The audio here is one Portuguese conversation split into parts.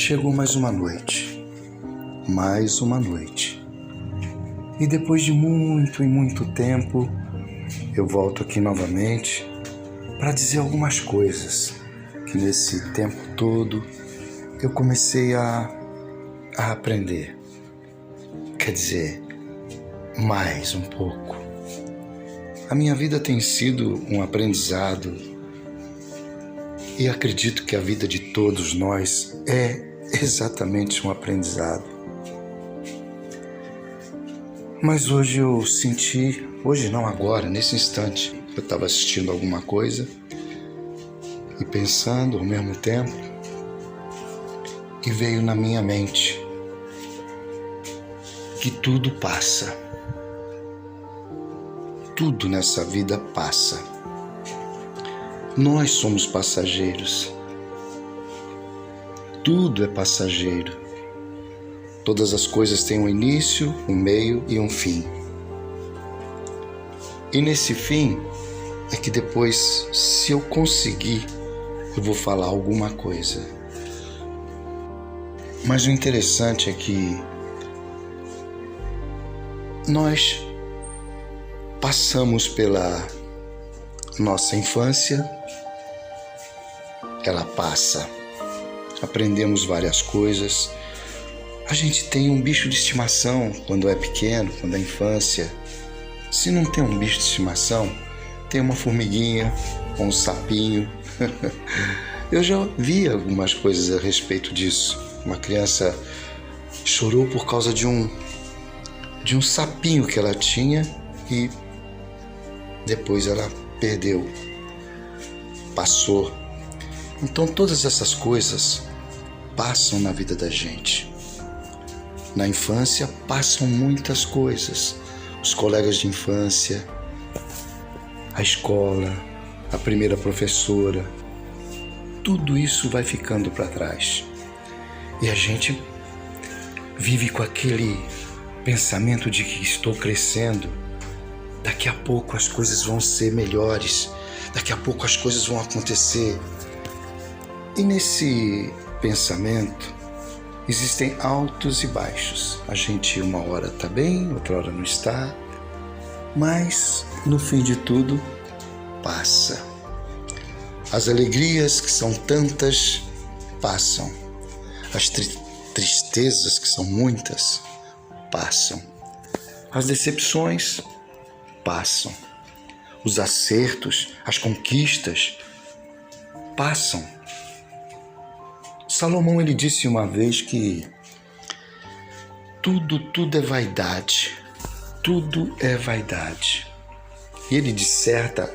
Chegou mais uma noite, e depois de muito e muito tempo, eu volto aqui novamente para dizer algumas coisas que nesse tempo todo eu comecei a aprender. Quer dizer, mais um pouco. A minha vida tem sido um aprendizado e acredito que a vida de todos nós é exatamente um aprendizado. Mas hoje eu senti, agora, nesse instante, eu estava assistindo alguma coisa e pensando ao mesmo tempo, e veio na minha mente que tudo passa. Tudo nessa vida passa. Nós somos passageiros. Tudo é passageiro. Todas as coisas têm um início, um meio e um fim. E nesse fim é que depois, se eu conseguir, eu vou falar alguma coisa. Mas o interessante é que nós passamos pela nossa infância, ela passa. Aprendemos várias coisas. A gente tem um bicho de estimação quando é pequeno, quando é infância. Se não tem um bicho de estimação, tem uma formiguinha ou um sapinho. Eu já vi algumas coisas a respeito disso. Uma criança chorou por causa de um sapinho que ela tinha e depois ela perdeu, passou. Então todas essas coisas passam na vida da gente. Na infância passam muitas coisas. Os colegas de infância, a escola, a primeira professora, tudo isso vai ficando para trás. E a gente vive com aquele pensamento de que estou crescendo, daqui a pouco as coisas vão ser melhores, daqui a pouco as coisas vão acontecer. E nesse pensamento existem altos e baixos. A gente uma hora está bem, outra hora não está, mas no fim de tudo passa. As alegrias, que são tantas, passam. As tristezas, que são muitas, passam. As decepções passam. Os acertos, as conquistas passam. Salomão, ele disse uma vez que tudo é vaidade. Tudo é vaidade. E ele disserta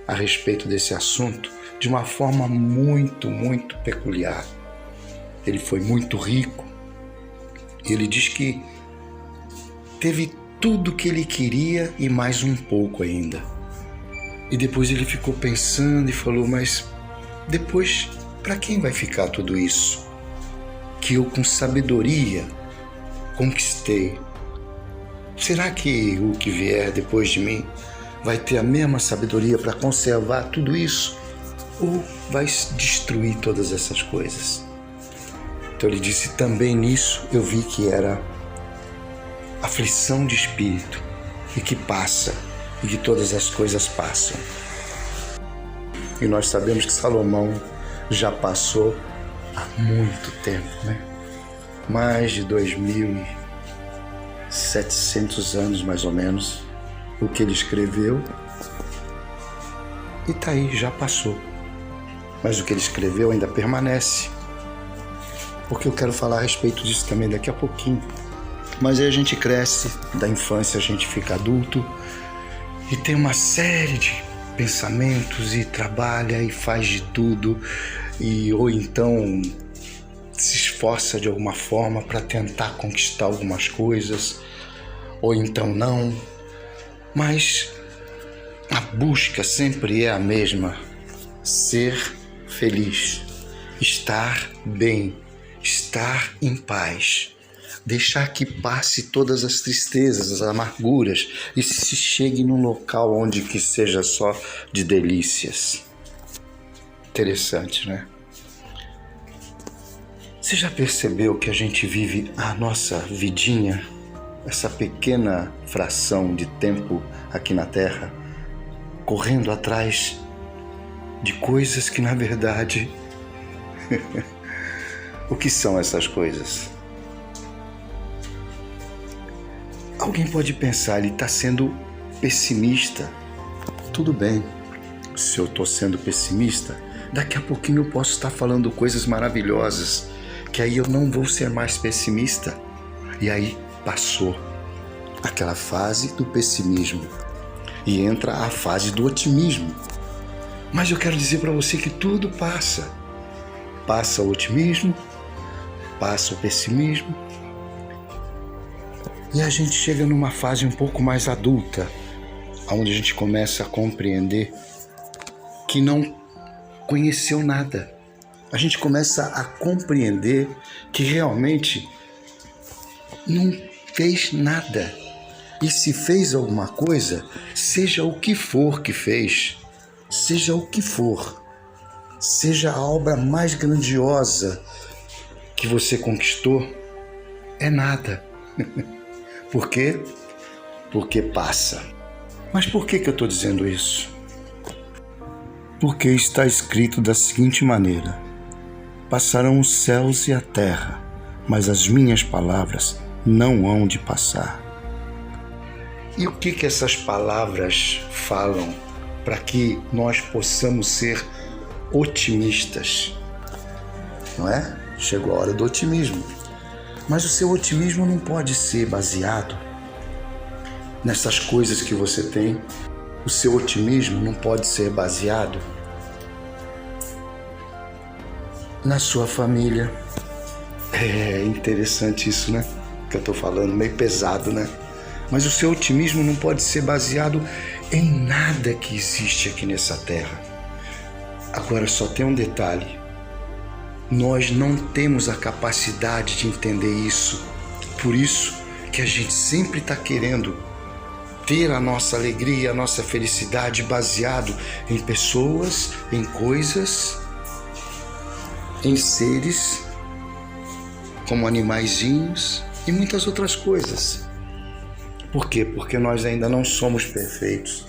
a respeito desse assunto de uma forma muito, muito peculiar. Ele foi muito rico. Ele diz que teve tudo que ele queria e mais um pouco ainda. E depois ele ficou pensando e falou, mas depois, para quem vai ficar tudo isso? Que eu com sabedoria conquistei. Será que o que vier depois de mim vai ter a mesma sabedoria para conservar tudo isso? Ou vai destruir todas essas coisas? Então ele disse, também nisso eu vi que era aflição de espírito e que passa, e que todas as coisas passam. E nós sabemos que Salomão já passou há muito tempo, né? Mais de 2.700 anos, mais ou menos, o que ele escreveu. E tá aí, já passou. Mas o que ele escreveu ainda permanece. Porque eu quero falar a respeito disso também daqui a pouquinho. Mas aí a gente cresce, da infância a gente fica adulto e tem uma série de pensamentos e trabalha e faz de tudo ou então se esforça de alguma forma para tentar conquistar algumas coisas ou então não, mas a busca sempre é a mesma: ser feliz, estar bem, estar em paz. Deixar que passe todas as tristezas, as amarguras e se chegue num local onde que seja só de delícias. Interessante, né? Você já percebeu que a gente vive a nossa vidinha, essa pequena fração de tempo aqui na Terra, correndo atrás de coisas que, na verdade, o que são essas coisas? Alguém pode pensar, ele está sendo pessimista. Tudo bem, se eu estou sendo pessimista, daqui a pouquinho eu posso estar falando coisas maravilhosas, que aí eu não vou ser mais pessimista. E aí passou aquela fase do pessimismo e entra a fase do otimismo. Mas eu quero dizer para você que tudo passa. Passa o otimismo, passa o pessimismo, e a gente chega numa fase um pouco mais adulta, onde a gente começa a compreender que não conheceu nada. A gente começa a compreender que realmente não fez nada. E se fez alguma coisa, seja o que for que fez, seja o que for, seja a obra mais grandiosa que você conquistou, é nada. Por quê? Porque passa. Mas por que eu estou dizendo isso? Porque está escrito da seguinte maneira: passarão os céus e a terra, mas as minhas palavras não hão de passar. E o que essas palavras falam para que nós possamos ser otimistas? Não é? Chegou a hora do otimismo. Mas o seu otimismo não pode ser baseado nessas coisas que você tem. O seu otimismo não pode ser baseado na sua família. É interessante isso, né? Que eu tô falando, meio pesado, né? Mas o seu otimismo não pode ser baseado em nada que existe aqui nessa terra. Agora só tem um detalhe: nós não temos a capacidade de entender isso. Por isso que a gente sempre está querendo ter a nossa alegria, a nossa felicidade baseado em pessoas, em coisas, em seres, como animaizinhos e muitas outras coisas. Por quê? Porque nós ainda não somos perfeitos.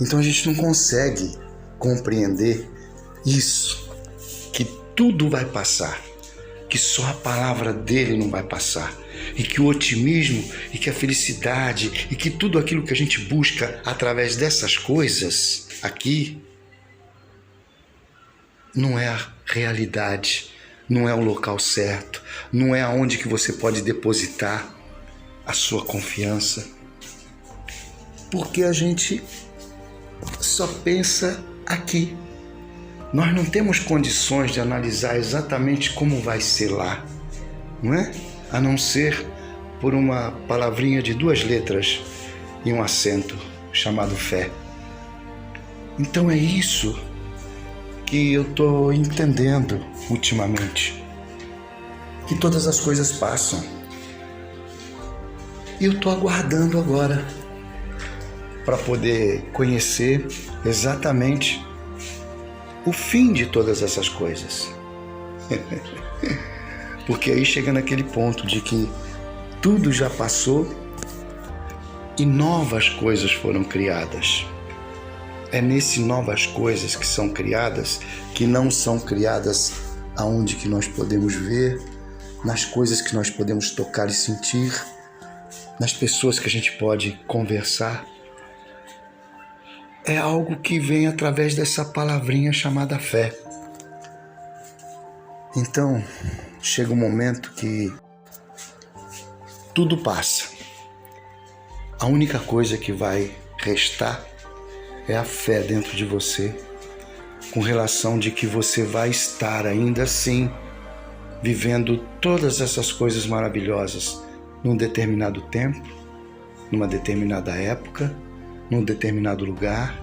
Então a gente não consegue compreender isso, que tudo vai passar, que só a palavra dele não vai passar, e que o otimismo, e que a felicidade, e que tudo aquilo que a gente busca através dessas coisas aqui, não é a realidade, não é o local certo, não é aonde que você pode depositar a sua confiança, porque a gente só pensa aqui. Nós não temos condições de analisar exatamente como vai ser lá, não é? A não ser por uma palavrinha de 2 letras e um acento chamado fé. Então é isso que eu estou entendendo ultimamente, que todas as coisas passam. E eu estou aguardando agora para poder conhecer exatamente o fim de todas essas coisas. Porque aí chega naquele ponto de que tudo já passou e novas coisas foram criadas. É nesse novas coisas que são criadas, que não são criadas aonde que nós podemos ver, nas coisas que nós podemos tocar e sentir, nas pessoas que a gente pode conversar. É algo que vem através dessa palavrinha chamada fé. Então, chega um momento que tudo passa. A única coisa que vai restar é a fé dentro de você, com relação de que você vai estar ainda assim vivendo todas essas coisas maravilhosas num determinado tempo, numa determinada época, num determinado lugar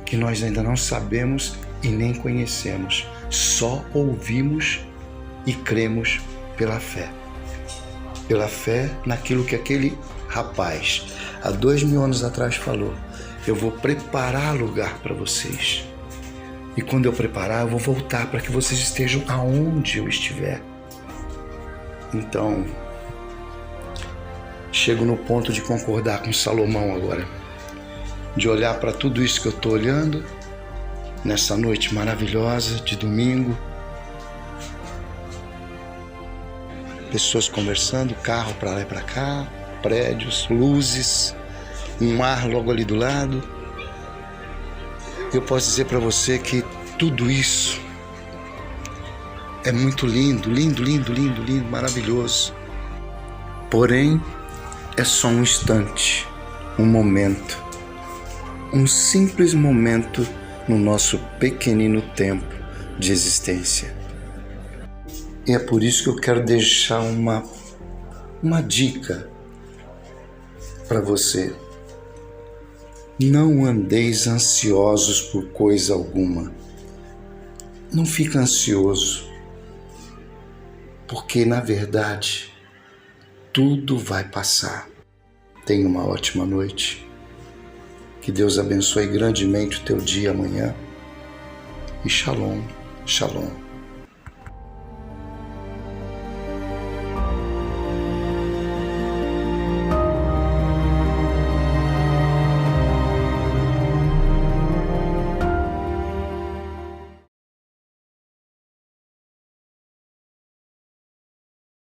que nós ainda não sabemos e nem conhecemos, só ouvimos e cremos pela fé. Pela fé naquilo que aquele rapaz há 2000 anos atrás falou: eu vou preparar lugar para vocês, e quando eu preparar eu vou voltar para que vocês estejam aonde eu estiver. Então, chego no ponto de concordar com Salomão agora, de olhar para tudo isso que eu estou olhando, nessa noite maravilhosa de domingo, pessoas conversando, carro para lá e para cá, prédios, luzes, um mar logo ali do lado. Eu posso dizer para você que tudo isso é muito lindo, lindo, lindo, lindo, lindo, maravilhoso. Porém, é só um instante, um momento, um simples momento no nosso pequenino tempo de existência. E é por isso que eu quero deixar uma dica para você. Não andeis ansiosos por coisa alguma. Não fica ansioso, porque na verdade tudo vai passar. Tenha uma ótima noite. Que Deus abençoe grandemente o teu dia amanhã. E shalom, shalom.